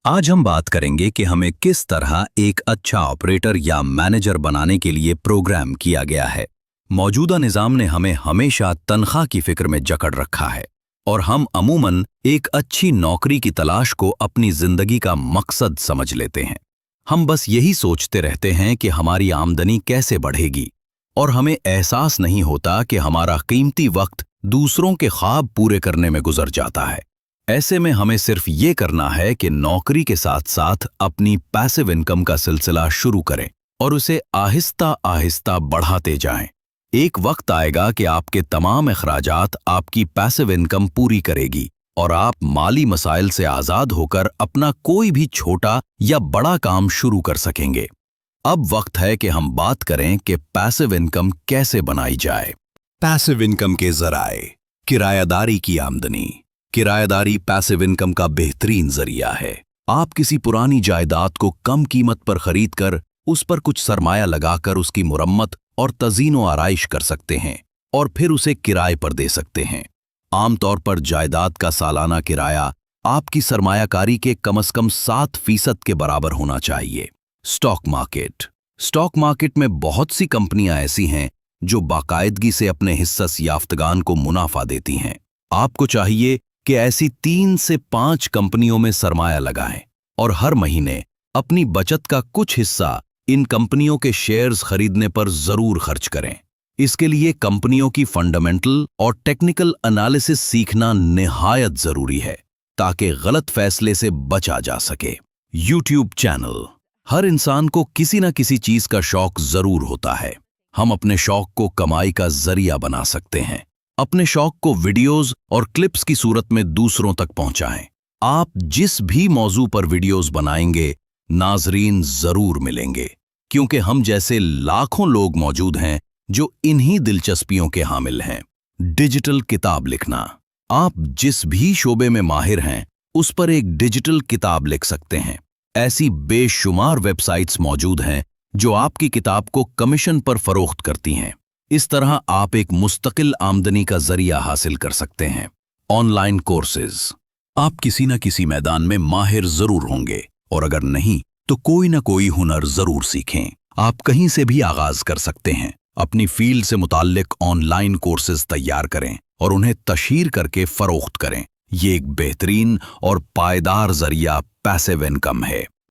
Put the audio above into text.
आज हम बात करेंगे कि हमें किस तरह एक अच्छा ऑपरेटर या मैनेजर बनाने के लिए प्रोग्राम किया गया है। मौजूदा निज़ाम ने हमें हमेशा तनख्वाह की फिक्र में जकड़ रखा है और हम अमूमन एक अच्छी नौकरी की तलाश को अपनी जिंदगी का मकसद समझ लेते हैं। हम बस यही सोचते रहते हैं कि हमारी आमदनी कैसे बढ़ेगी और हमें एहसास नहीं होता कि हमारा कीमती वक्त दूसरों के ख्वाब पूरे करने में गुजर जाता है। ऐसे में हमें सिर्फ ये करना है कि नौकरी के साथ साथ अपनी पैसिव इनकम का सिलसिला शुरू करें और उसे आहिस्ता आहिस्ता बढ़ाते जाएं। एक वक्त आएगा कि आपके तमाम अखराजात आपकी पैसिव इनकम पूरी करेगी और आप माली मसाइल से आज़ाद होकर अपना कोई भी छोटा या बड़ा काम शुरू कर सकेंगे। अब वक्त है कि हम बात करें कि पैसिव इनकम कैसे बनाई जाए। पैसिव इनकम के ज़राए। किरायादारी की आमदनी। किरायादारी पैसिव इनकम का बेहतरीन जरिया है। आप किसी पुरानी जायदाद को कम कीमत पर खरीदकर उस पर कुछ सरमाया लगाकर उसकी मुरम्मत और तज़ीनो आराइश कर सकते हैं और फिर उसे किराए पर दे सकते हैं। आमतौर पर जायदाद का सालाना किराया आपकी सरमायाकारी के कम से कम 7% के बराबर होना चाहिए। Stock market. स्टॉक मार्केट में बहुत सी कंपनियां ऐसी हैं जो बाकायदगी से अपने हिस्सस याफ्तगान को मुनाफा देती हैं। आपको चाहिए कि ऐसी 3 से 5 कंपनियों में सरमाया लगाएं और हर महीने अपनी बचत का कुछ हिस्सा इन कंपनियों के शेयर्स खरीदने पर जरूर खर्च करें। इसके लिए कंपनियों की फंडामेंटल और टेक्निकल एनालिसिस सीखना निहायत जरूरी है ताकि गलत फैसले से बचा जा सके। YouTube channel. हर इंसान को किसी न किसी चीज का शौक जरूर होता है। हम अपने शौक को कमाई का जरिया बना सकते हैं। अपने शौक को वीडियोस और क्लिप्स की सूरत में दूसरों तक पहुंचाएं। आप जिस भी मौजू पर वीडियोस बनाएंगे नाजरीन जरूर मिलेंगे, क्योंकि हम जैसे लाखों लोग मौजूद हैं जो इन्हीं दिलचस्पियों के हामिल हैं। डिजिटल किताब लिखना। आप जिस भी शोबे में माहिर हैं उस पर एक डिजिटल किताब लिख सकते हैं। ऐसी बेशुमार वेबसाइट्स मौजूद हैं जो आपकी किताब को कमीशन पर फरोख्त करती हैं। इस तरह आप एक मुस्तकिल आमदनी का जरिया हासिल कर सकते हैं। Online courses. आप किसी न किसी मैदान में माहिर जरूर होंगे और अगर नहीं तो कोई न कोई हुनर जरूर सीखें। आप कहीं से भी आगाज कर सकते हैं। अपनी फील्ड से मुताल्लिक ऑनलाइन कोर्सेज तैयार करें और उन्हें तशहीर करके फरोख्त करें। ये एक बेहतरीन और पायदार जरिया पैसिव इनकम है।